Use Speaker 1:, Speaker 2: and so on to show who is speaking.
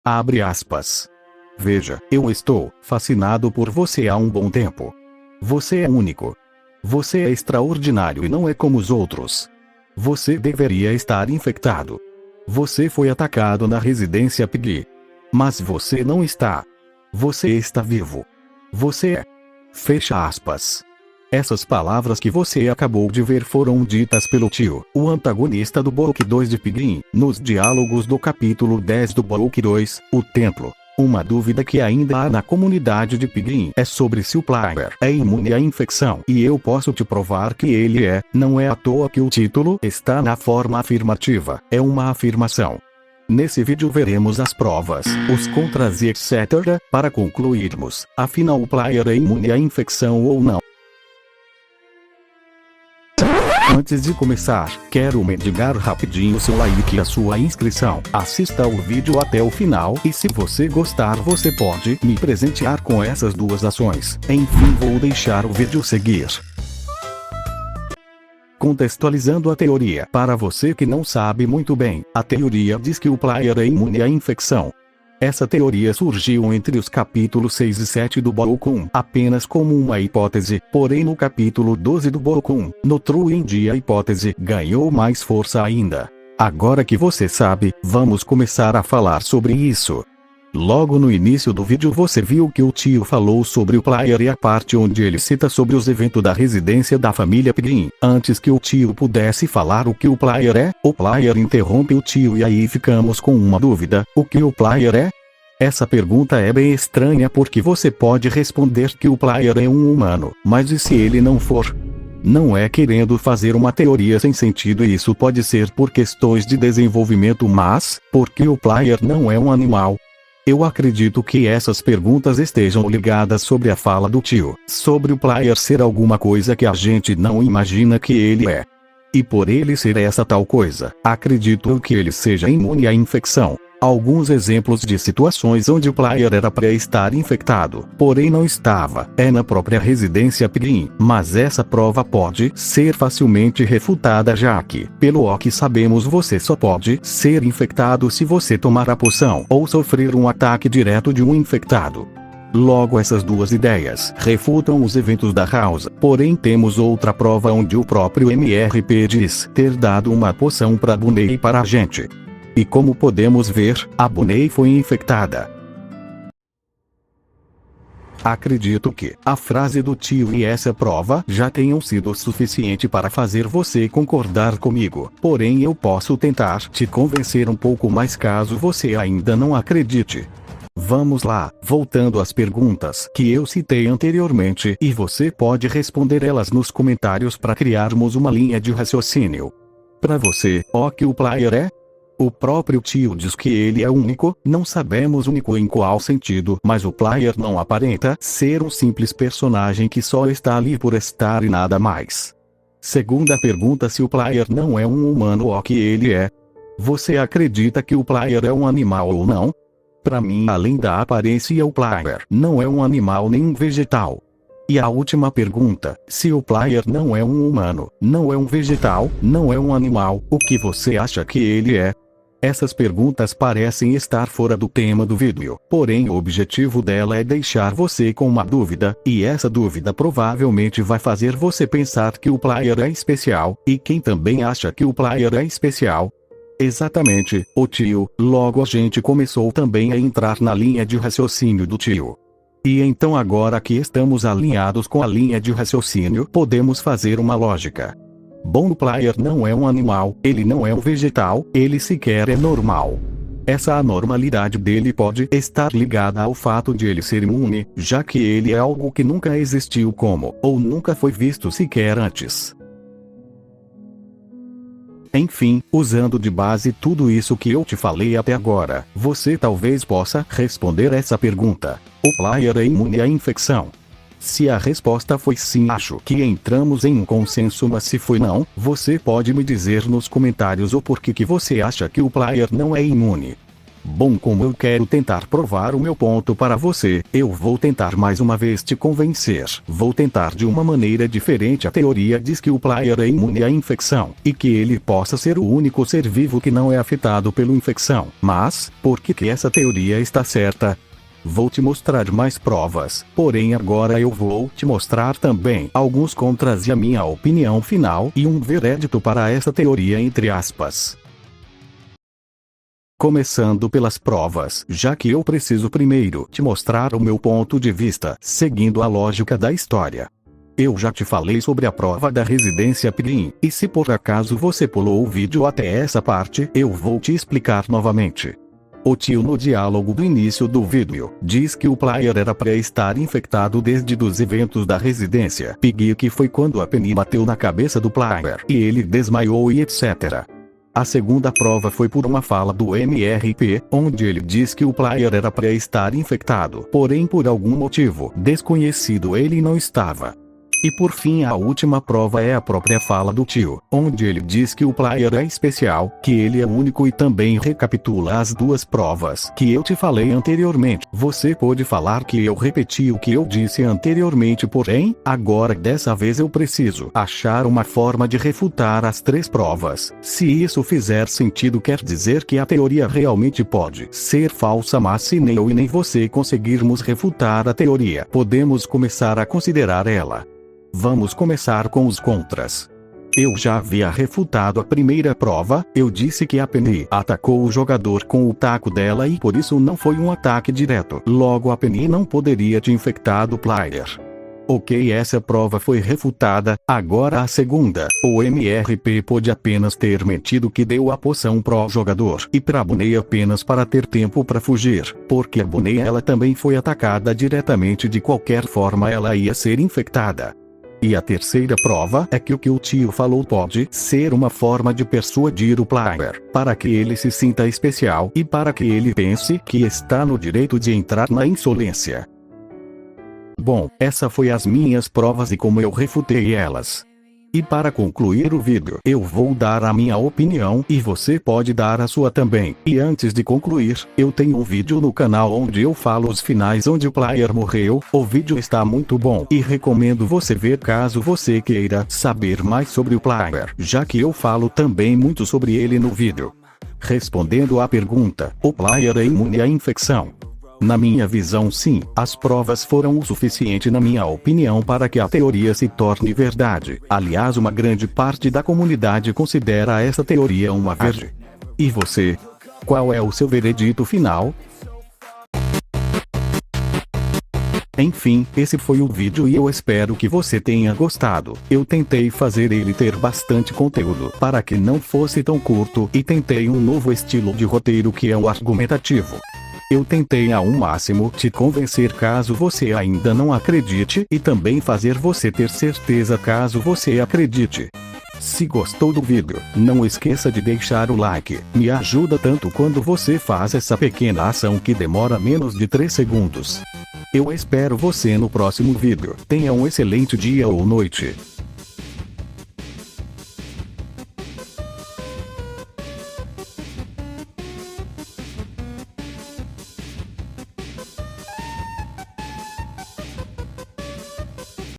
Speaker 1: Abre aspas. Veja, eu estou fascinado por você há um bom tempo. Você é único. Você é extraordinário e não é como os outros. Você deveria estar infectado. Você foi atacado na residência Piggy. Mas você não está. Você está vivo. Você é. Fecha aspas. Essas palavras que você acabou de ver foram ditas pelo tio, o antagonista do Book 2 de Piggy, nos diálogos do capítulo 10 do Book 2, O Templo. Uma dúvida que ainda há na comunidade de Piggy é sobre se o player é imune à infecção. E eu posso te provar que ele é. Não é à toa que o título está na forma afirmativa. É uma afirmação. Nesse vídeo veremos as provas, os contras e etc. para concluirmos, afinal o player é imune à infecção ou não. Antes de começar, quero mendigar rapidinho seu like e a sua inscrição. Assista o vídeo até o final e se você gostar você pode me presentear com essas duas ações. Enfim, vou deixar o vídeo seguir. Contextualizando a teoria. Para você que não sabe muito bem, a teoria diz que o player é imune à infecção. Essa teoria surgiu entre os capítulos 6 e 7 do Book 1 apenas como uma hipótese, porém no capítulo 12 do Book 1, no True End a hipótese ganhou mais força ainda. Agora que você sabe, vamos começar a falar sobre isso. Logo no início do vídeo você viu que o tio falou sobre o player e a parte onde ele cita sobre os eventos da residência da família Piggy. Antes que o tio pudesse falar o que o player é, o player interrompe o tio e aí ficamos com uma dúvida: o que o player é? Essa pergunta é bem estranha porque você pode responder que o player é um humano, mas e se ele não for? Não é querendo fazer uma teoria sem sentido e isso pode ser por questões de desenvolvimento, mas, porque o player não é um animal? Eu acredito que essas perguntas estejam ligadas sobre a fala do tio, sobre o player ser alguma coisa que a gente não imagina que ele é. E por ele ser essa tal coisa, acredito que ele seja imune à infecção. Alguns exemplos de situações onde o player era para estar infectado, porém não estava, é na própria residência Piggy, mas essa prova pode ser facilmente refutada já que, pelo que sabemos, você só pode ser infectado se você tomar a poção ou sofrer um ataque direto de um infectado. Logo essas duas ideias refutam os eventos da House, porém temos outra prova onde o próprio MRP diz ter dado uma poção para Bunny para a gente. E como podemos ver, a Bunny foi infectada. Acredito que a frase do tio e essa prova já tenham sido suficiente para fazer você concordar comigo. Porém eu posso tentar te convencer um pouco mais caso você ainda não acredite. Vamos lá, voltando às perguntas que eu citei anteriormente e você pode responder elas nos comentários para criarmos uma linha de raciocínio. Para você, o que o player é? O próprio tio diz que ele é único, não sabemos único em qual sentido, mas o player não aparenta ser um simples personagem que só está ali por estar e nada mais. Segunda pergunta: se o player não é um humano, o que ele é? Você acredita que o player é um animal ou não? Para mim, além da aparência, o player não é um animal nem um vegetal. E a última pergunta: se o player não é um humano, não é um vegetal, não é um animal, o que você acha que ele é? Essas perguntas parecem estar fora do tema do vídeo, porém o objetivo dela é deixar você com uma dúvida, e essa dúvida provavelmente vai fazer você pensar que o player é especial, e quem também acha que o player é especial? Exatamente, o tio. Logo a gente começou também a entrar na linha de raciocínio do tio. E então agora que estamos alinhados com a linha de raciocínio, podemos fazer uma lógica. Bom, o player não é um animal, ele não é um vegetal, ele sequer é normal. Essa anormalidade dele pode estar ligada ao fato de ele ser imune, já que ele é algo que nunca existiu como, ou nunca foi visto sequer antes. Enfim, usando de base tudo isso que eu te falei até agora, você talvez possa responder essa pergunta: o player é imune à infecção? Se a resposta foi sim, acho que entramos em um consenso, mas se foi não, você pode me dizer nos comentários o porquê que você acha que o player não é imune. Bom, como eu quero tentar provar o meu ponto para você, eu vou tentar mais uma vez te convencer. Vou tentar de uma maneira diferente. A teoria diz que o player é imune à infecção, e que ele possa ser o único ser vivo que não é afetado pela infecção. Mas, por que essa teoria está certa? Vou te mostrar mais provas, porém agora eu vou te mostrar também alguns contras e a minha opinião final e um veredito para essa teoria entre aspas. Começando pelas provas, já que eu preciso primeiro te mostrar o meu ponto de vista, seguindo a lógica da história. Eu já te falei sobre a prova da residência Pirin, e se por acaso você pulou o vídeo até essa parte, eu vou te explicar novamente. O tio no diálogo do início do vídeo, diz que o player era para estar infectado desde os eventos da residência Pig, que foi quando a Penny bateu na cabeça do player, e ele desmaiou e etc. A segunda prova foi por uma fala do MRP, onde ele diz que o player era para estar infectado, porém por algum motivo desconhecido ele não estava. E por fim a última prova é a própria fala do tio, onde ele diz que o player é especial, que ele é único e também recapitula as duas provas que eu te falei anteriormente. Você pode falar que eu repeti o que eu disse anteriormente, porém, agora dessa vez eu preciso achar uma forma de refutar as três provas. Se isso fizer sentido, quer dizer que a teoria realmente pode ser falsa, mas se nem eu e nem você conseguirmos refutar a teoria, podemos começar a considerar ela. Vamos começar com os contras. Eu já havia refutado a primeira prova. Eu disse que a Penny atacou o jogador com o taco dela e por isso não foi um ataque direto. Logo a Penny não poderia te infectar do player. Ok, essa prova foi refutada. Agora a segunda. O MRP pode apenas ter mentido que deu a poção pro jogador e pra Bonnie apenas para ter tempo para fugir, porque a Bonnie ela também foi atacada diretamente. De qualquer forma ela ia ser infectada. E a terceira prova é que o tio falou pode ser uma forma de persuadir o player, para que ele se sinta especial e para que ele pense que está no direito de entrar na insolência. Bom, essa foi as minhas provas e como eu refutei elas. E para concluir o vídeo, eu vou dar a minha opinião e você pode dar a sua também. E antes de concluir, eu tenho um vídeo no canal onde eu falo os finais onde o player morreu. O vídeo está muito bom e recomendo você ver caso você queira saber mais sobre o player, já que eu falo também muito sobre ele no vídeo. Respondendo à pergunta, o player é imune à infecção? Na minha visão, sim, as provas foram o suficiente na minha opinião para que a teoria se torne verdade. Aliás, uma grande parte da comunidade considera essa teoria uma verdade. E você? Qual é o seu veredito final? Enfim, esse foi o vídeo e eu espero que você tenha gostado. Eu tentei fazer ele ter bastante conteúdo para que não fosse tão curto e tentei um novo estilo de roteiro que é o argumentativo. Eu tentei ao máximo te convencer caso você ainda não acredite e também fazer você ter certeza caso você acredite. Se gostou do vídeo, não esqueça de deixar o like, me ajuda tanto quando você faz essa pequena ação que demora menos de 3 segundos. Eu espero você no próximo vídeo. Tenha um excelente dia ou noite.